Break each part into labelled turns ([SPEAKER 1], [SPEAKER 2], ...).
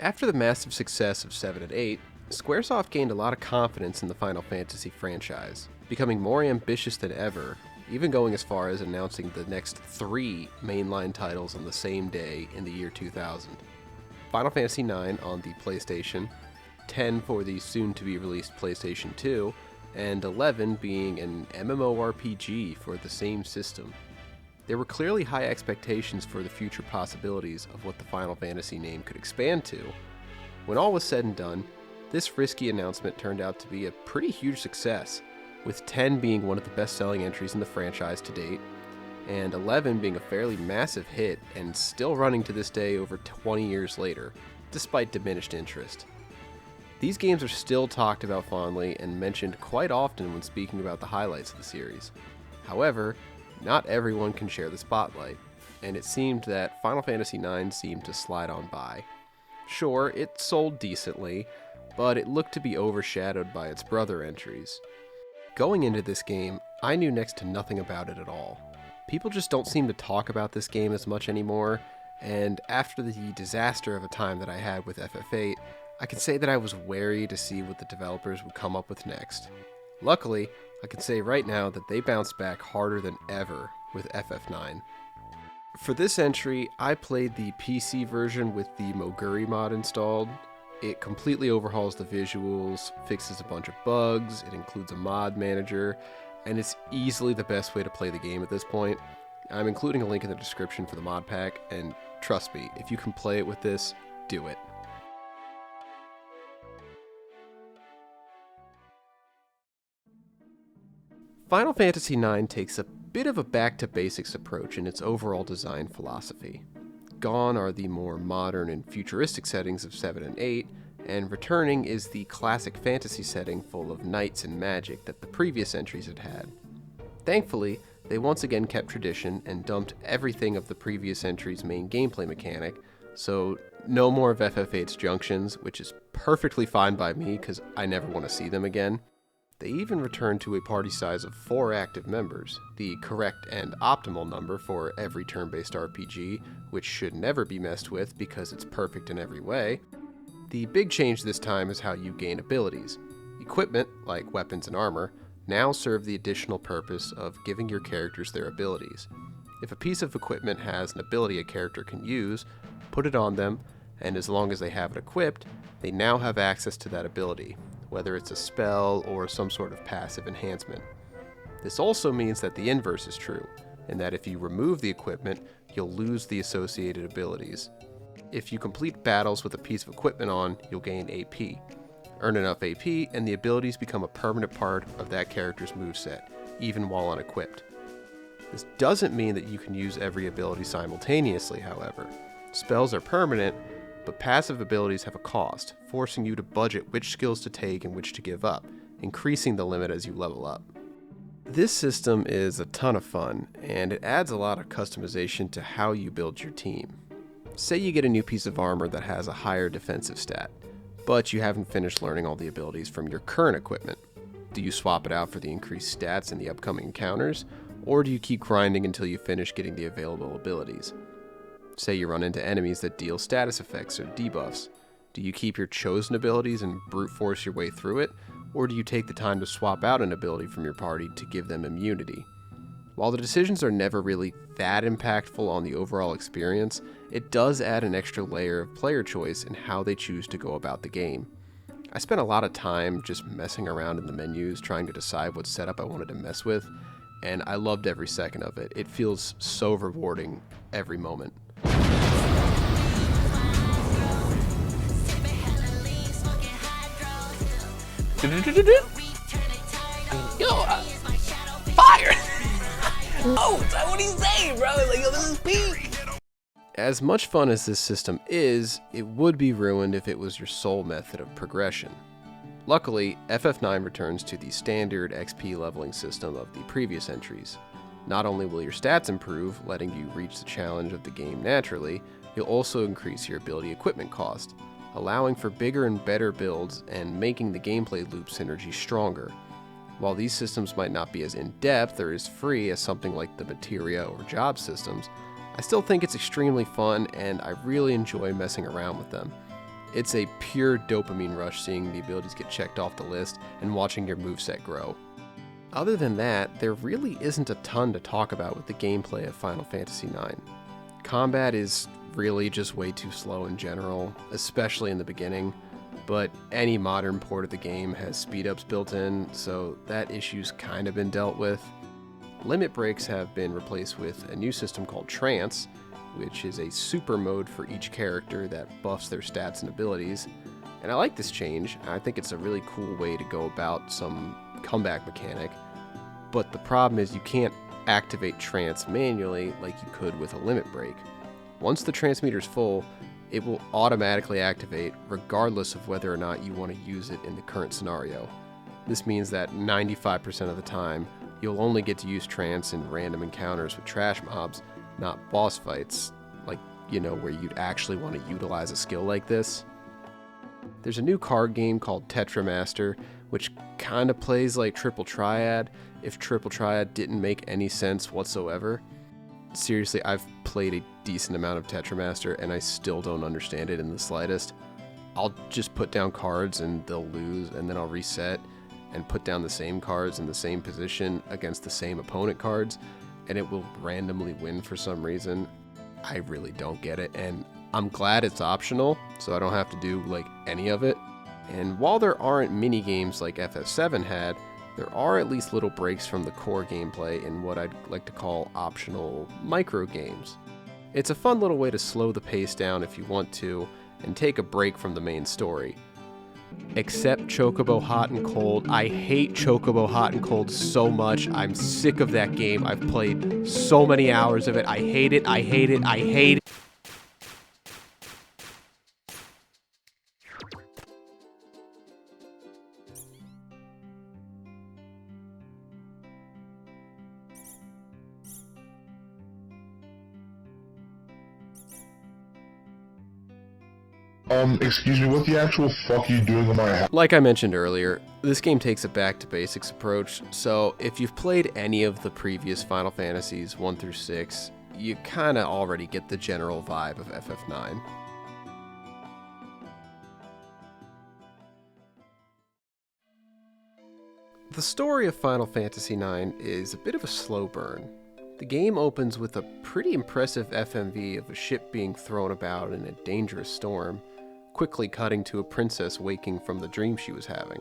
[SPEAKER 1] After the massive success of 7 and 8, Squaresoft gained a lot of confidence in the Final Fantasy franchise, becoming more ambitious than ever, even going as far as announcing the next 3 mainline titles on the same day in the year 2000. Final Fantasy IX on the PlayStation, 10 for the soon-to-be-released PlayStation 2, and 11 being an MMORPG for the same system. There were clearly high expectations for the future possibilities of what the Final Fantasy name could expand to. When all was said and done, this risky announcement turned out to be a pretty huge success, with 10 being one of the best-selling entries in the franchise to date, and 11 being a fairly massive hit and still running to this day over 20 years later, despite diminished interest. These games are still talked about fondly and mentioned quite often when speaking about the highlights of the series. However, not everyone can share the spotlight, and it seemed that Final Fantasy IX seemed to slide on by. Sure, it sold decently, but it looked to be overshadowed by its brother entries. Going into this game, I knew next to nothing about it at all. People just don't seem to talk about this game as much anymore, and after the disaster of a time that I had with FF8, I can say that I was wary to see what the developers would come up with next. Luckily, I can say right now that they bounced back harder than ever with FF9. For this entry, I played the PC version with the Moguri mod installed. It completely overhauls the visuals, fixes a bunch of bugs, it includes a mod manager, and it's easily the best way to play the game at this point. I'm including a link in the description for the mod pack, and trust me, if you can play it with this, do it. Final Fantasy IX takes a bit of a back-to-basics approach in its overall design philosophy. Gone are the more modern and futuristic settings of 7 and 8, and returning is the classic fantasy setting full of knights and magic that the previous entries had had. Thankfully, they once again kept tradition and dumped everything of the previous entry's main gameplay mechanic, so no more of FF8's junctions, which is perfectly fine by me because I never want to see them again. They even returned to a party size of 4 active members, the correct and optimal number for every turn-based RPG, which should never be messed with because it's perfect in every way. The big change this time is how you gain abilities. Equipment, like weapons and armor, now serve the additional purpose of giving your characters their abilities. If a piece of equipment has an ability a character can use, put it on them, and as long as they have it equipped, they now have access to that ability, whether it's a spell or some sort of passive enhancement. This also means that the inverse is true, in that if you remove the equipment, you'll lose the associated abilities. If you complete battles with a piece of equipment on, you'll gain AP. Earn enough AP, and the abilities become a permanent part of that character's moveset, even while unequipped. This doesn't mean that you can use every ability simultaneously, however. Spells are permanent, but passive abilities have a cost, forcing you to budget which skills to take and which to give up, increasing the limit as you level up. This system is a ton of fun, and it adds a lot of customization to how you build your team. Say you get a new piece of armor that has a higher defensive stat, but you haven't finished learning all the abilities from your current equipment. Do you swap it out for the increased stats in the upcoming encounters, or do you keep grinding until you finish getting the available abilities? Say you run into enemies that deal status effects or debuffs. Do you keep your chosen abilities and brute force your way through it, or do you take the time to swap out an ability from your party to give them immunity? While the decisions are never really that impactful on the overall experience, it does add an extra layer of player choice in how they choose to go about the game. I spent a lot of time just messing around in the menus trying to decide what setup I wanted to mess with, and I loved every second of it. It feels so rewarding every moment.
[SPEAKER 2] Yo, fire! Oh, that's what he's saying, bro. Like, yo, this is peak.
[SPEAKER 1] As much fun as this system is, it would be ruined if it was your sole method of progression. Luckily, FF9 returns to the standard XP leveling system of the previous entries. Not only will your stats improve, letting you reach the challenge of the game naturally, you'll also increase your ability equipment cost, allowing for bigger and better builds and making the gameplay loop synergy stronger. While these systems might not be as in-depth or as free as something like the materia or job systems, I still think it's extremely fun and I really enjoy messing around with them. It's a pure dopamine rush seeing the abilities get checked off the list and watching your moveset grow. Other than that, there really isn't a ton to talk about with the gameplay of Final Fantasy IX. Combat is really just way too slow in general, especially in the beginning, but any modern port of the game has speed-ups built in, so that issue's kind of been dealt with. Limit breaks have been replaced with a new system called Trance, which is a super mode for each character that buffs their stats and abilities. And I like this change. I think it's a really cool way to go about some comeback mechanic. But the problem is you can't activate Trance manually like you could with a limit break. Once the Trance meter's full, it will automatically activate regardless of whether or not you want to use it in the current scenario. This means that 95% of the time, you'll only get to use Trance in random encounters with trash mobs, not boss fights, like, where you'd actually want to utilize a skill like this. There's a new card game called Tetramaster, which kind of plays like Triple Triad, if Triple Triad didn't make any sense whatsoever. Seriously, I've played a decent amount of Tetramaster, and I still don't understand it in the slightest. I'll just put down cards, and they'll lose, and then I'll reset, and put down the same cards in the same position against the same opponent cards, and it will randomly win for some reason. I really don't get it, and I'm glad it's optional, so I don't have to do any of it. And while there aren't mini games like FF7 had, there are at least little breaks from the core gameplay in what I'd like to call optional micro games. It's a fun little way to slow the pace down if you want to, and take a break from the main story. Except Chocobo Hot and Cold. I hate Chocobo Hot and Cold so much. I'm sick of that game. I've played so many hours of it. I hate it. I hate it. I hate it.
[SPEAKER 3] Excuse me, what the actual fuck are you doing in my house?
[SPEAKER 1] Like I mentioned earlier, this game takes a back to basics approach, so if you've played any of the previous Final Fantasies 1 through 6, you kinda already get the general vibe of FF9. The story of Final Fantasy IX is a bit of a slow burn. The game opens with a pretty impressive FMV of a ship being thrown about in a dangerous storm, quickly cutting to a princess waking from the dream she was having.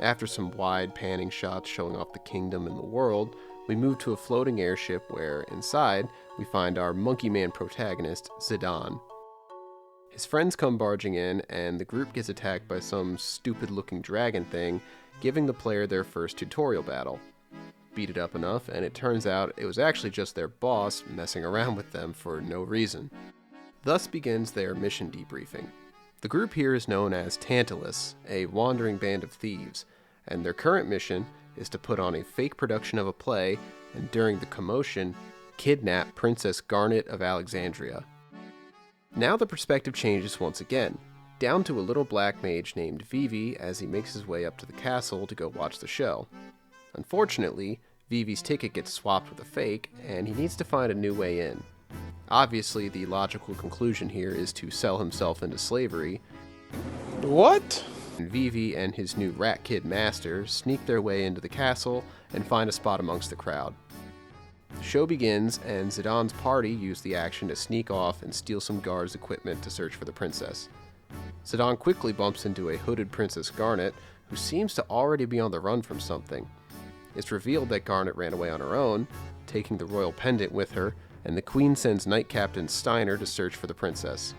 [SPEAKER 1] After some wide panning shots showing off the kingdom and the world, we move to a floating airship where, inside, we find our Monkey Man protagonist, Zidane. His friends come barging in, and the group gets attacked by some stupid-looking dragon thing, giving the player their first tutorial battle. Beat it up enough, and it turns out it was actually just their boss messing around with them for no reason. Thus begins their mission debriefing. The group here is known as Tantalus, a wandering band of thieves, and their current mission is to put on a fake production of a play, and during the commotion, kidnap Princess Garnet of Alexandria. Now the perspective changes once again, down to a little black mage named Vivi as he makes his way up to the castle to go watch the show. Unfortunately, Vivi's ticket gets swapped with a fake, and he needs to find a new way in. Obviously, the logical conclusion here is to sell himself into slavery.
[SPEAKER 4] What?
[SPEAKER 1] And Vivi and his new rat kid master sneak their way into the castle and find a spot amongst the crowd. The show begins, and Zidane's party use the action to sneak off and steal some guards' equipment to search for the princess. Zidane quickly bumps into a hooded Princess Garnet, who seems to already be on the run from something. It's revealed that Garnet ran away on her own, taking the royal pendant with her, and the Queen sends Knight Captain Steiner to search for the princess.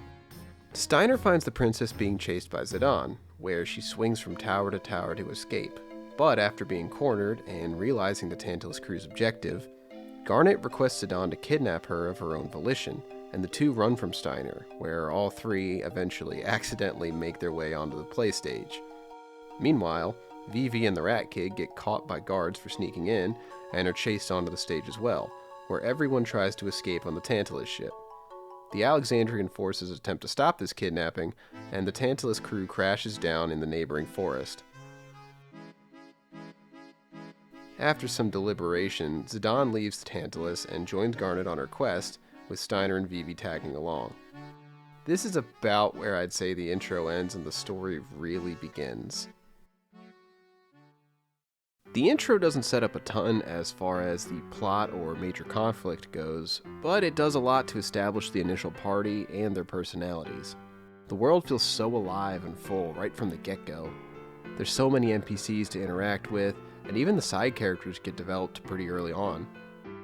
[SPEAKER 1] Steiner finds the princess being chased by Zidane, where she swings from tower to tower to escape. But after being cornered and realizing the Tantalus crew's objective, Garnet requests Zidane to kidnap her of her own volition, and the two run from Steiner, where all three eventually accidentally make their way onto the play stage. Meanwhile, Vivi and the Rat Kid get caught by guards for sneaking in, and are chased onto the stage as well, where everyone tries to escape on the Tantalus ship. The Alexandrian forces attempt to stop this kidnapping, and the Tantalus crew crashes down in the neighboring forest. After some deliberation, Zidane leaves the Tantalus and joins Garnet on her quest, with Steiner and Vivi tagging along. This is about where I'd say the intro ends and the story really begins. The intro doesn't set up a ton as far as the plot or major conflict goes, but it does a lot to establish the initial party and their personalities. The world feels so alive and full right from the get-go. There's so many NPCs to interact with, and even the side characters get developed pretty early on.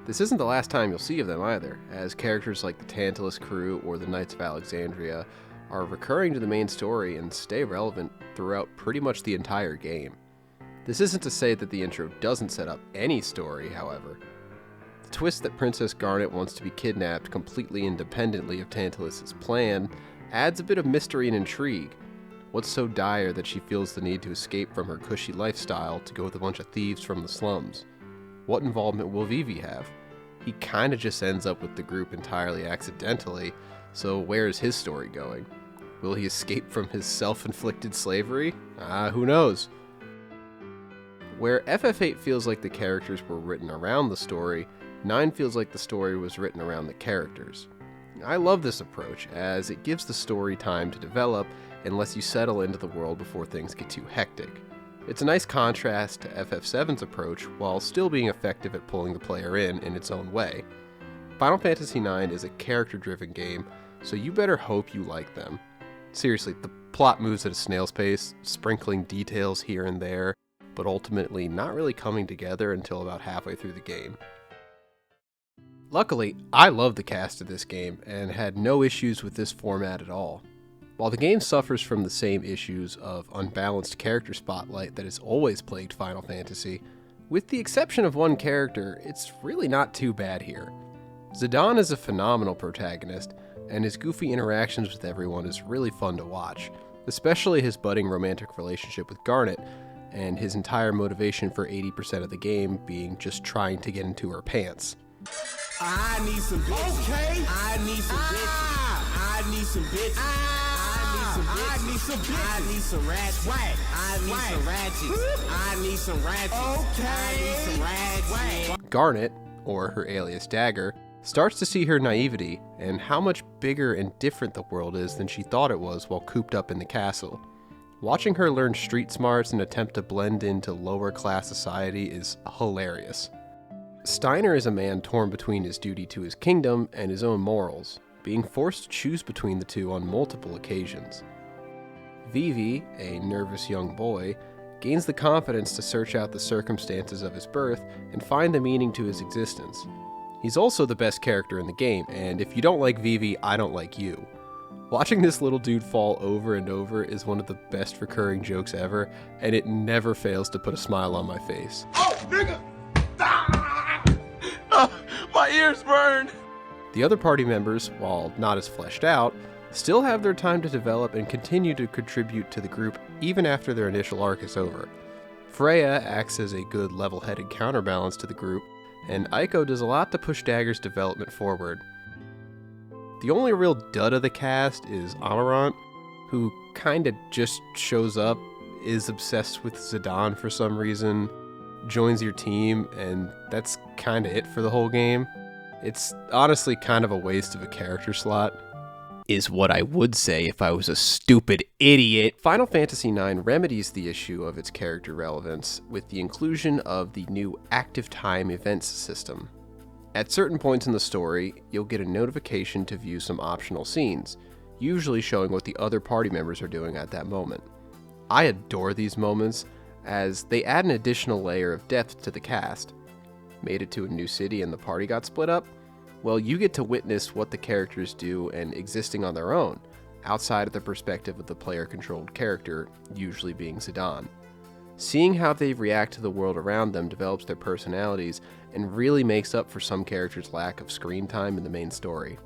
[SPEAKER 1] This isn't the last time you'll see of them either, as characters like the Tantalus crew or the Knights of Alexandria are recurring to the main story and stay relevant throughout pretty much the entire game. This isn't to say that the intro doesn't set up any story, however. The twist that Princess Garnet wants to be kidnapped completely independently of Tantalus' plan adds a bit of mystery and intrigue. What's so dire that she feels the need to escape from her cushy lifestyle to go with a bunch of thieves from the slums? What involvement will Vivi have? He kinda just ends up with the group entirely accidentally, so where is his story going? Will he escape from his self-inflicted slavery? Who knows? Where FF8 feels like the characters were written around the story, 9 feels like the story was written around the characters. I love this approach, as it gives the story time to develop and lets you settle into the world before things get too hectic. It's a nice contrast to FF7's approach, while still being effective at pulling the player in its own way. Final Fantasy IX is a character-driven game, so you better hope you like them. Seriously, the plot moves at a snail's pace, sprinkling details here and there, but ultimately not really coming together until about halfway through the game. Luckily, I love the cast of this game and had no issues with this format at all. While the game suffers from the same issues of unbalanced character spotlight that has always plagued Final Fantasy, with the exception of one character, it's really not too bad here. Zidane is a phenomenal protagonist, and his goofy interactions with everyone is really fun to watch, especially his budding romantic relationship with Garnet, and his entire motivation for 80% of the game being just trying to get into her pants.
[SPEAKER 5] I need some bitches. Okay. I need some bitches. I need some bitches. I need some bitches. I need some rats. I need some ratchets. I need some ratchets. Okay. I need some ratchets.
[SPEAKER 1] Garnet, or her alias Dagger, starts to see her naivety and how much bigger and different the world is than she thought it was while cooped up in the castle. Watching her learn street smarts and attempt to blend into lower class society is hilarious. Steiner is a man torn between his duty to his kingdom and his own morals, being forced to choose between the two on multiple occasions. Vivi, a nervous young boy, gains the confidence to search out the circumstances of his birth and find the meaning to his existence. He's also the best character in the game, and if you don't like Vivi, I don't like you. Watching this little dude fall over and over is one of the best recurring jokes ever, and it never fails to put a smile on my face.
[SPEAKER 5] Oh, nigga! My ears burn!
[SPEAKER 1] The other party members, while not as fleshed out, still have their time to develop and continue to contribute to the group even after their initial arc is over. Freya acts as a good level-headed counterbalance to the group, and Eiko does a lot to push Dagger's development forward. The only real dud of the cast is Amarant, who kinda just shows up, is obsessed with Zidane for some reason, joins your team, and that's kinda it for the whole game. It's honestly kind of a waste of a character slot, is what I would say if I was a stupid idiot. Final Fantasy IX remedies the issue of its character relevance with the inclusion of the new active time events system. At certain points in the story, you'll get a notification to view some optional scenes, usually showing what the other party members are doing at that moment. I adore these moments, as they add an additional layer of depth to the cast. Made it to a new city and the party got split up? Well, you get to witness what the characters do and existing on their own, outside of the perspective of the player-controlled character, usually being Zidane. Seeing how they react to the world around them develops their personalities and really makes up for some characters' lack of screen time in the main story.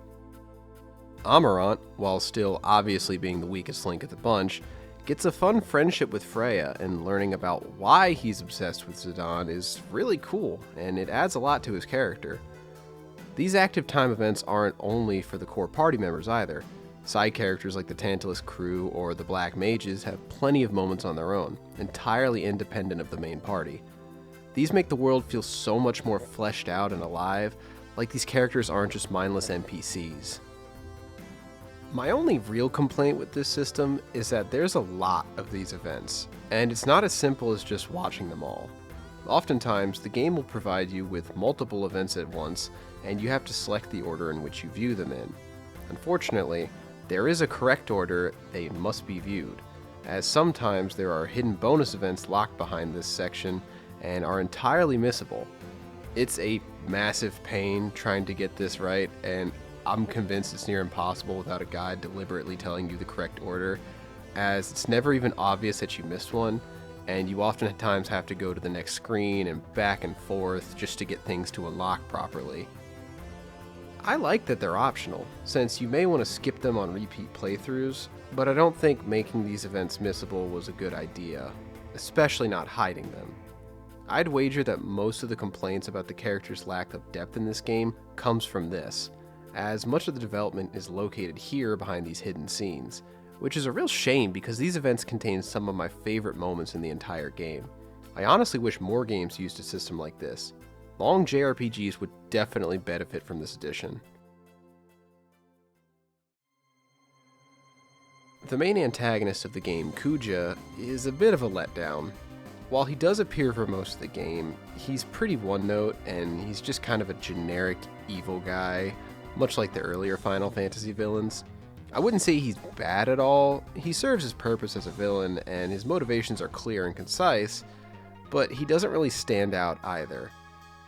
[SPEAKER 1] Amarant, while still obviously being the weakest link of the bunch, gets a fun friendship with Freya, and learning about why he's obsessed with Zidane is really cool, and it adds a lot to his character. These active time events aren't only for the core party members either. Side characters like the Tantalus crew or the Black Mages have plenty of moments on their own, entirely independent of the main party. These make the world feel so much more fleshed out and alive, like these characters aren't just mindless NPCs. My only real complaint with this system is that there's a lot of these events, and it's not as simple as just watching them all. Oftentimes, the game will provide you with multiple events at once, and you have to select the order in which you view them in. Unfortunately, there is a correct order they must be viewed, as sometimes there are hidden bonus events locked behind this section and are entirely missable. It's a massive pain trying to get this right, and I'm convinced it's near impossible without a guide deliberately telling you the correct order, as it's never even obvious that you missed one, and you often at times have to go to the next screen and back and forth just to get things to unlock properly. I like that they're optional, since you may want to skip them on repeat playthroughs, but I don't think making these events missable was a good idea, especially not hiding them. I'd wager that most of the complaints about the character's lack of depth in this game comes from this, as much of the development is located here behind these hidden scenes, which is a real shame because these events contain some of my favorite moments in the entire game. I honestly wish more games used a system like this. Long JRPGs would definitely benefit from this addition. The main antagonist of the game, Kuja, is a bit of a letdown. While he does appear for most of the game, he's pretty one-note and he's just kind of a generic evil guy, much like the earlier Final Fantasy villains. I wouldn't say he's bad at all. He serves his purpose as a villain and his motivations are clear and concise, but he doesn't really stand out either.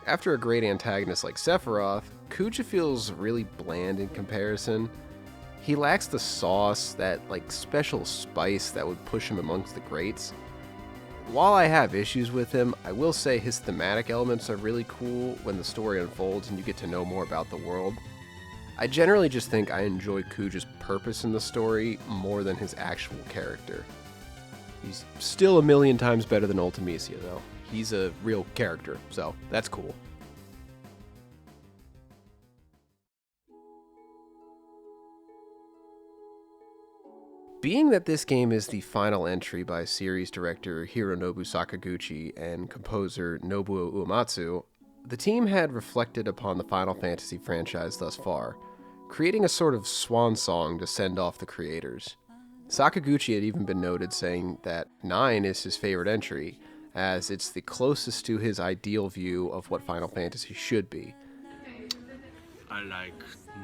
[SPEAKER 1] After a great antagonist like Sephiroth, Kuja feels really bland in comparison. He lacks the sauce, that special spice that would push him amongst the greats. While I have issues with him, I will say his thematic elements are really cool when the story unfolds and you get to know more about the world. I generally just think I enjoy Kuja's purpose in the story more than his actual character. He's still a million times better than Ultimecia though. He's a real character, so that's cool. Being that this game is the final entry by series director Hironobu Sakaguchi and composer Nobuo Uematsu, the team had reflected upon the Final Fantasy franchise thus far, creating a sort of swan song to send off the creators. Sakaguchi had even been noted saying that 9 is his favorite entry, as it's the closest to his ideal view of what Final Fantasy should be.
[SPEAKER 6] I like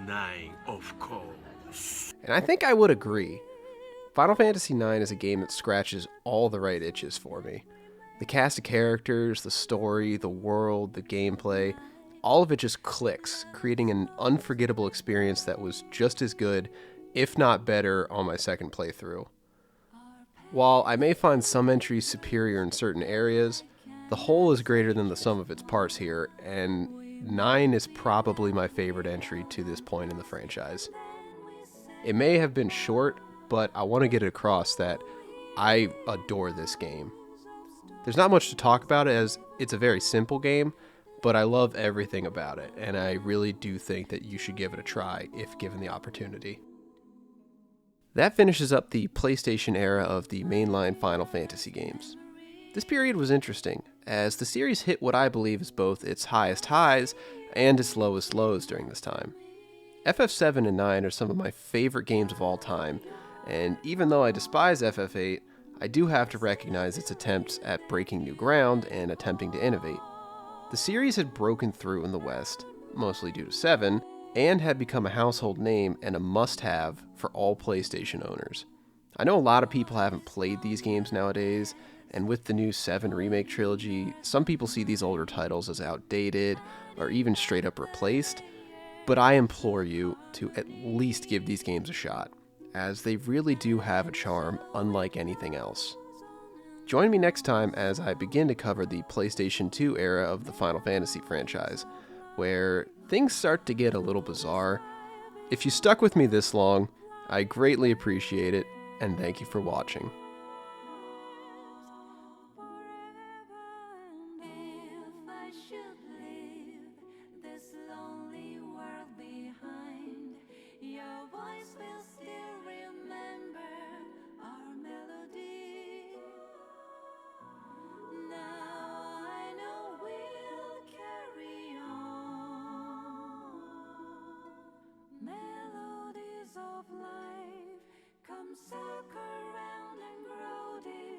[SPEAKER 6] 9, of course.
[SPEAKER 1] And I think I would agree. Final Fantasy IX is a game that scratches all the right itches for me. The cast of characters, the story, the world, the gameplay, all of it just clicks, creating an unforgettable experience that was just as good, if not better, on my second playthrough. While I may find some entries superior in certain areas, the whole is greater than the sum of its parts here, and 9 is probably my favorite entry to this point in the franchise. It may have been short, but I want to get it across that I adore this game. There's not much to talk about as it's a very simple game, but I love everything about it, and I really do think that you should give it a try if given the opportunity. That finishes up the PlayStation era of the mainline Final Fantasy games. This period was interesting, as the series hit what I believe is both its highest highs and its lowest lows during this time. FF7 and 9 are some of my favorite games of all time, and even though I despise FF8, I do have to recognize its attempts at breaking new ground and attempting to innovate. The series had broken through in the West, mostly due to 7, and had become a household name and a must-have for all PlayStation owners. I know a lot of people haven't played these games nowadays, and with the new 7 remake trilogy, some people see these older titles as outdated or even straight up replaced, but I implore you to at least give these games a shot, as they really do have a charm unlike anything else. Join me next time as I begin to cover the PlayStation 2 era of the Final Fantasy franchise, where things start to get a little bizarre. If you stuck with me this long, I greatly appreciate it, and thank you for watching.
[SPEAKER 7] Melodies of life. circle round and grow deep.